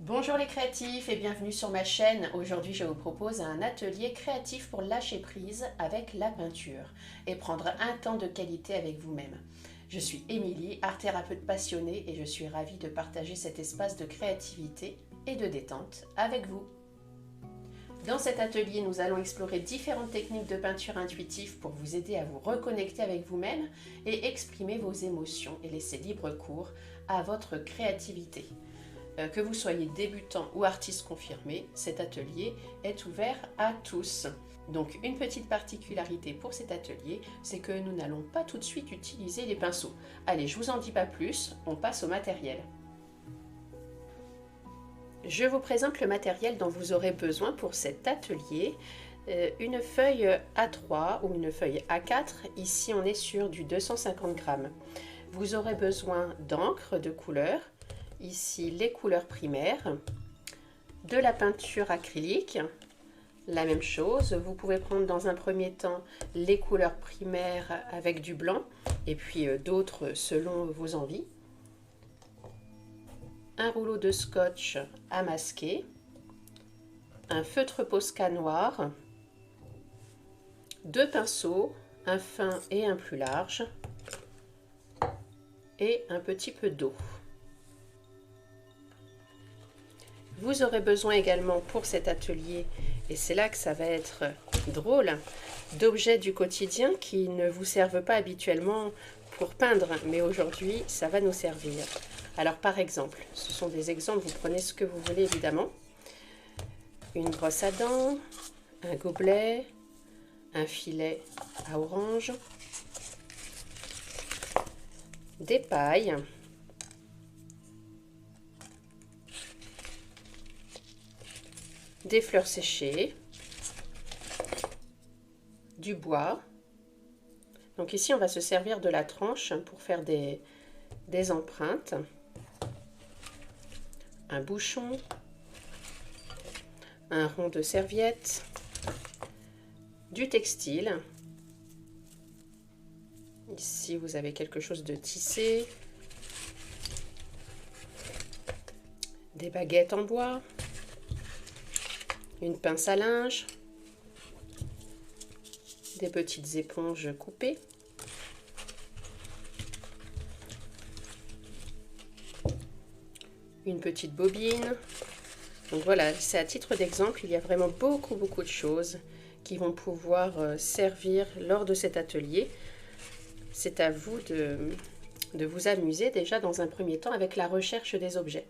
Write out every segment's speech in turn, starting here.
Bonjour les créatifs et bienvenue sur ma chaîne. Aujourd'hui je vous propose un atelier créatif pour lâcher prise avec la peinture et prendre un temps de qualité avec vous-même. Je suis Émilie, art thérapeute passionnée et je suis ravie de partager cet espace de créativité et de détente avec vous. Dans cet atelier, nous allons explorer différentes techniques de peinture intuitive pour vous aider à vous reconnecter avec vous-même et exprimer vos émotions et laisser libre cours à votre créativité. Que vous soyez débutant ou artiste confirmé, cet atelier est ouvert à tous. Donc une petite particularité pour cet atelier, c'est que nous n'allons pas tout de suite utiliser les pinceaux. Allez, je vous en dis pas plus, on passe au matériel. Je vous présente le matériel dont vous aurez besoin pour cet atelier. Une feuille A3 ou une feuille A4, ici on est sur du 250 grammes. Vous aurez besoin d'encre de couleur, ici les couleurs primaires, de la peinture acrylique, la même chose, vous pouvez prendre dans un premier temps les couleurs primaires avec du blanc et puis d'autres selon vos envies, un rouleau de scotch à masquer, un feutre Posca noir, deux pinceaux, un fin et un plus large, et un petit peu d'eau. Vous aurez besoin également pour cet atelier, et c'est là que ça va être drôle, d'objets du quotidien qui ne vous servent pas habituellement pour peindre, mais aujourd'hui ça va nous servir. Alors par exemple, ce sont des exemples, vous prenez ce que vous voulez évidemment. Une brosse à dents, un gobelet, un filet à orange, des pailles, des fleurs séchées, du bois. Donc ici on va se servir de la tranche pour faire des empreintes, un bouchon, un rond de serviette, du textile. Ici vous avez quelque chose de tissé, des baguettes en bois, une pince à linge, des petites éponges coupées, une petite bobine. Donc voilà, c'est à titre d'exemple, il y a vraiment beaucoup de choses qui vont pouvoir servir lors de cet atelier. C'est à vous de vous amuser déjà dans un premier temps avec la recherche des objets.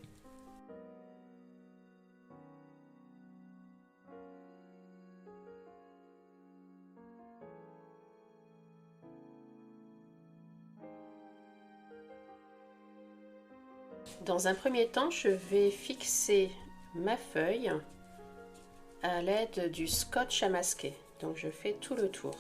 Dans un premier temps, je vais fixer ma feuille à l'aide du scotch à masquer. Donc je fais tout le tour.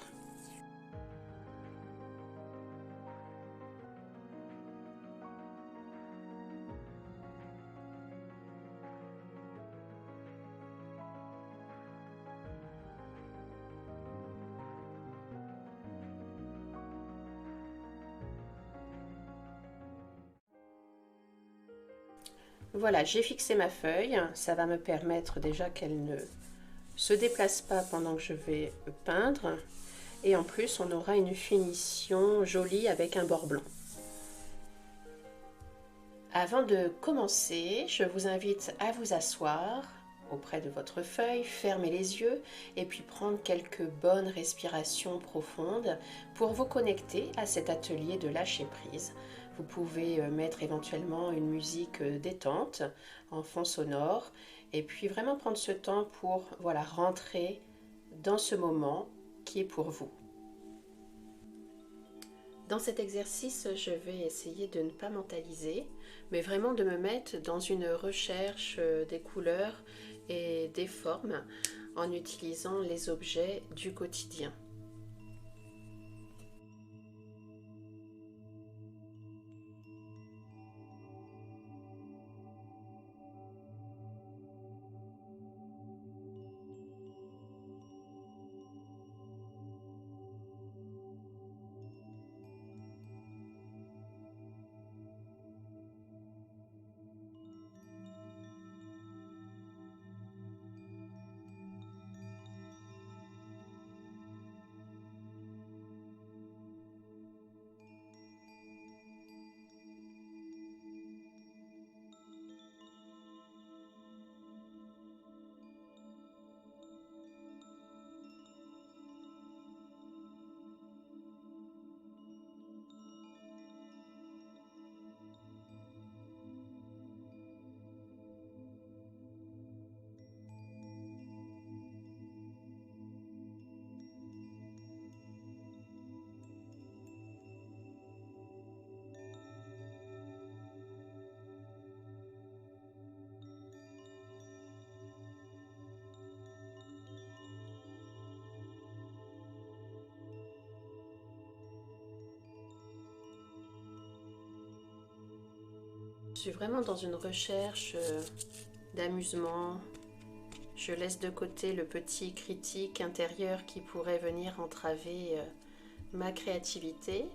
Voilà, j'ai fixé ma feuille. Ça va me permettre déjà qu'elle ne se déplace pas pendant que je vais peindre. Et en plus, on aura une finition jolie avec un bord blanc. Avant de commencer, je vous invite à vous asseoir auprès de votre feuille, fermer les yeux et puis prendre quelques bonnes respirations profondes pour vous connecter à cet atelier de lâcher prise. Vous pouvez mettre éventuellement une musique détente en fond sonore et puis vraiment prendre ce temps pour voilà, rentrer dans ce moment qui est pour vous. Dans cet exercice, je vais essayer de ne pas mentaliser, mais vraiment de me mettre dans une recherche des couleurs et des formes en utilisant les objets du quotidien. Je suis vraiment dans une recherche d'amusement. Je laisse de côté le petit critique intérieur qui pourrait venir entraver ma créativité.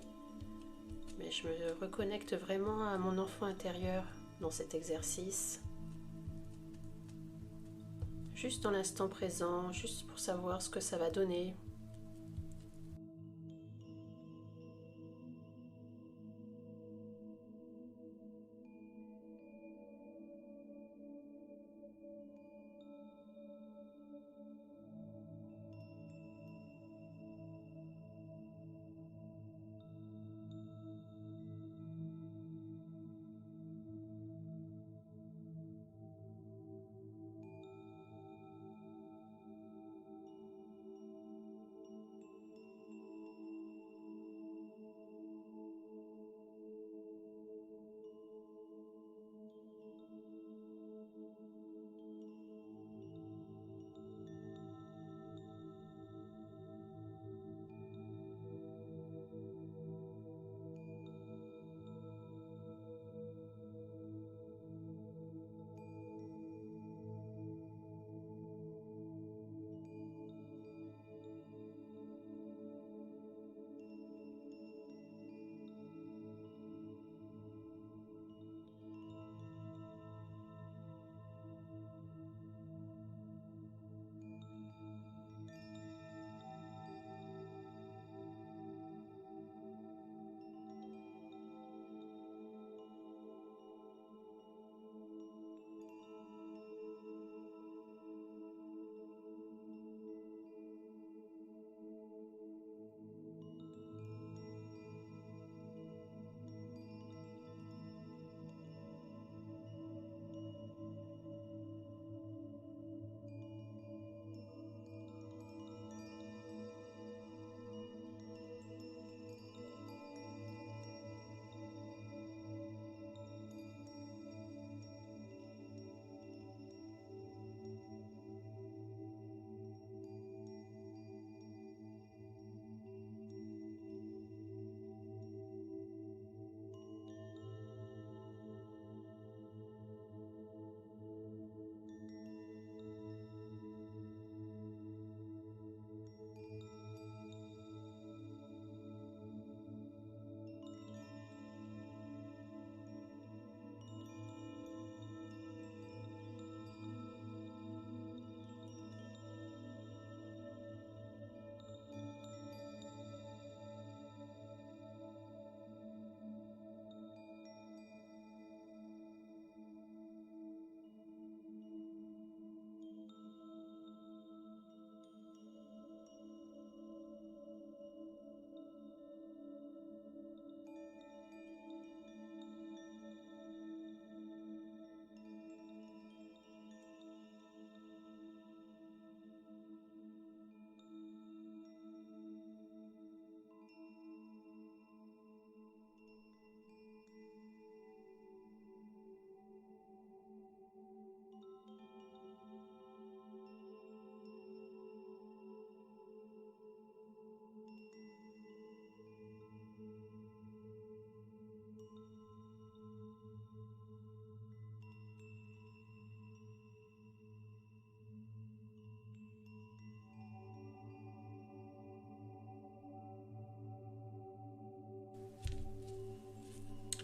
Mais je me reconnecte vraiment à mon enfant intérieur dans cet exercice. Juste dans l'instant présent, juste pour savoir ce que ça va donner.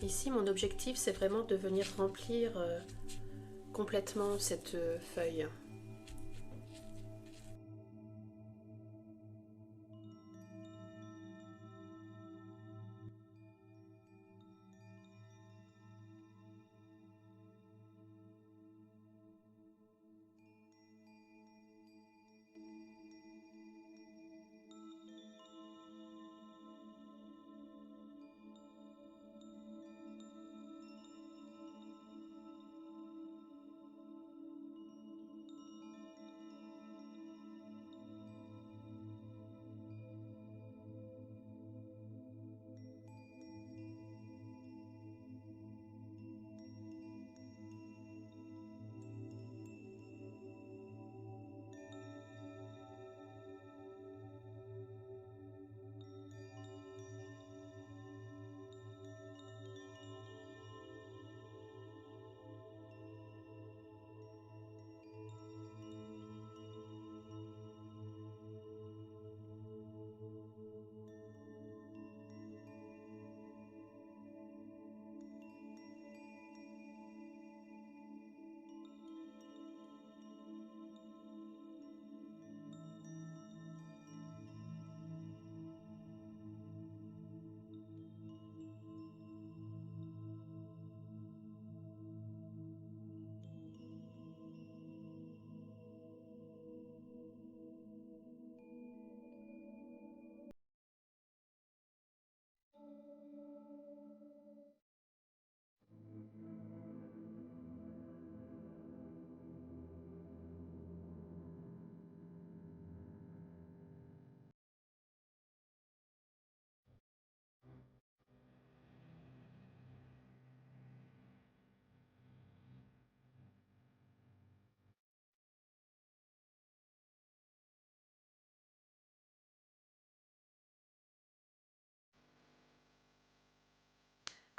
Ici, mon objectif, c'est vraiment de venir remplir complètement cette feuille.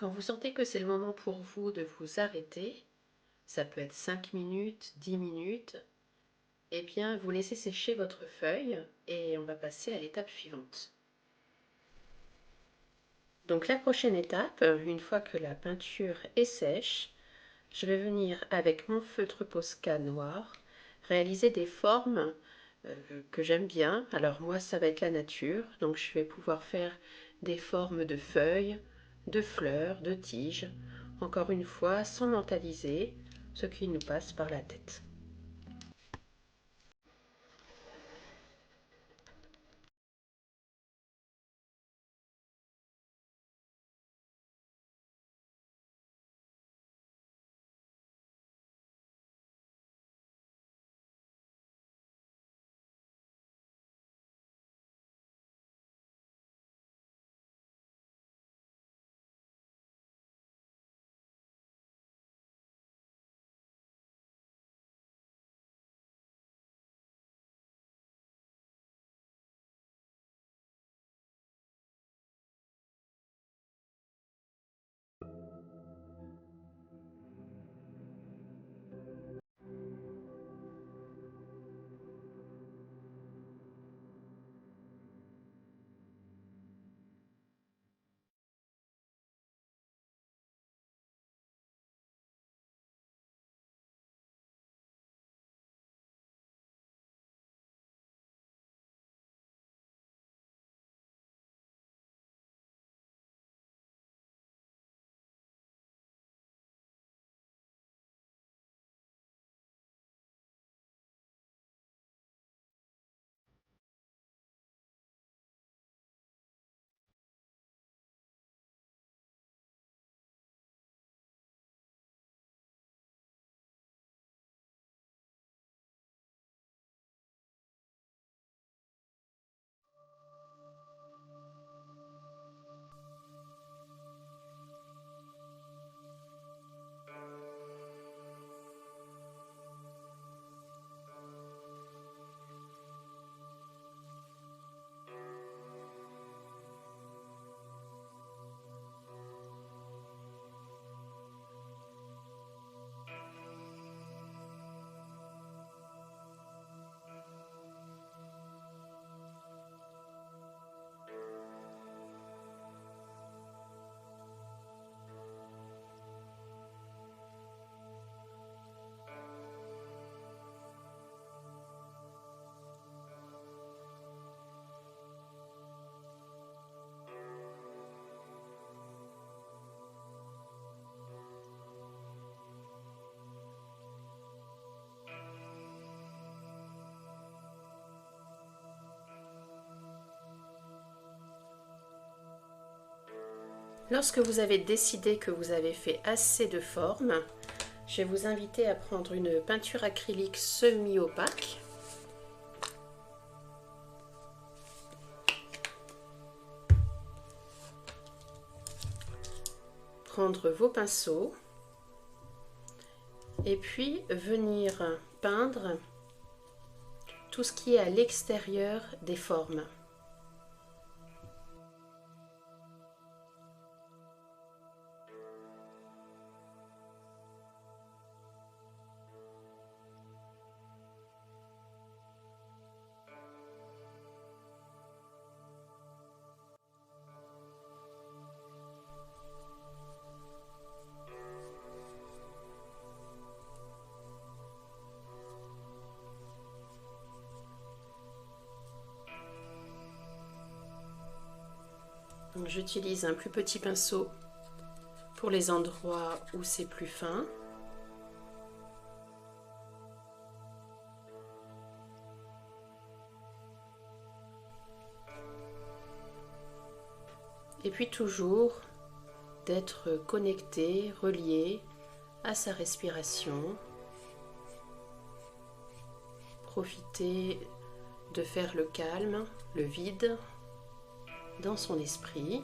Quand vous sentez que c'est le moment pour vous de vous arrêter, ça peut être 5 minutes, 10 minutes, eh bien vous laissez sécher votre feuille et on va passer à l'étape suivante. Donc la prochaine étape, une fois que la peinture est sèche, je vais venir avec mon feutre Posca noir réaliser des formes que j'aime bien. Alors moi ça va être la nature, donc je vais pouvoir faire des formes de feuilles, de fleurs, de tiges, encore une fois sans mentaliser ce qui nous passe par la tête. Lorsque vous avez décidé que vous avez fait assez de formes, je vais vous inviter à prendre une peinture acrylique semi-opaque. Prendre vos pinceaux et puis venir peindre tout ce qui est à l'extérieur des formes. Donc j'utilise un plus petit pinceau pour les endroits où c'est plus fin. Et puis toujours d'être connecté, relié à sa respiration. Profiter de faire le calme, le vide dans son esprit.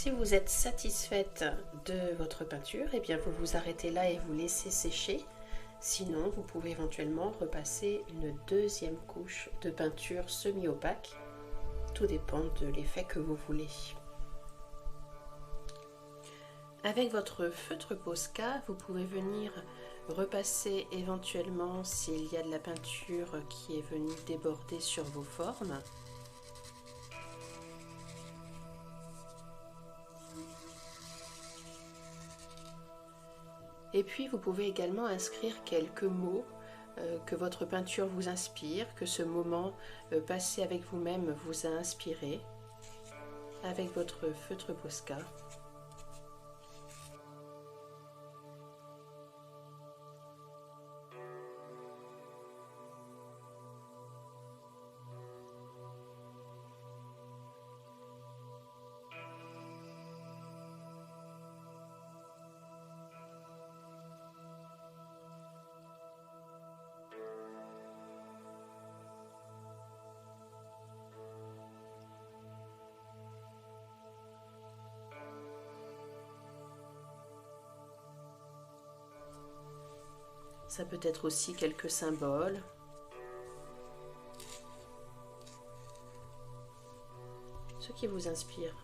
Si vous êtes satisfaite de votre peinture, eh bien vous vous arrêtez là et vous laissez sécher. Sinon, vous pouvez éventuellement repasser une deuxième couche de peinture semi-opaque. Tout dépend de l'effet que vous voulez. Avec votre feutre Posca, vous pouvez venir repasser éventuellement s'il y a de la peinture qui est venue déborder sur vos formes. Et puis vous pouvez également inscrire quelques mots que votre peinture vous inspire, que ce moment passé avec vous-même vous a inspiré avec votre feutre Posca. Ça peut être aussi quelques symboles. Ce qui vous inspire.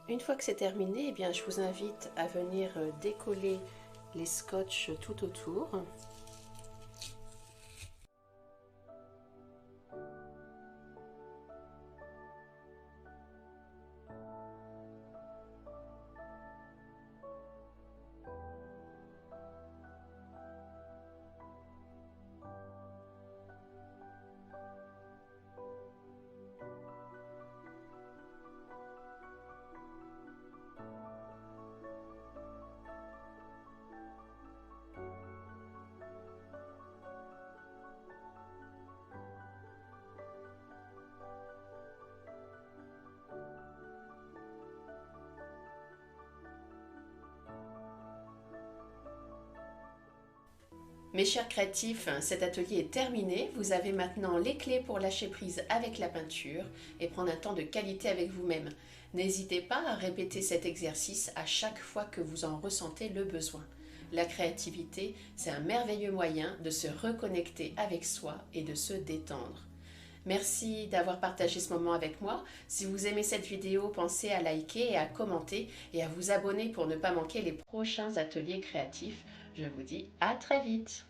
Une fois que c'est terminé, eh bien, je vous invite à venir décoller les scotch tout autour. Mes chers créatifs, cet atelier est terminé. Vous avez maintenant les clés pour lâcher prise avec la peinture et prendre un temps de qualité avec vous-même. N'hésitez pas à répéter cet exercice à chaque fois que vous en ressentez le besoin. La créativité, c'est un merveilleux moyen de se reconnecter avec soi et de se détendre. Merci d'avoir partagé ce moment avec moi. Si vous aimez cette vidéo, pensez à liker et à commenter et à vous abonner pour ne pas manquer les prochains ateliers créatifs. Je vous dis à très vite.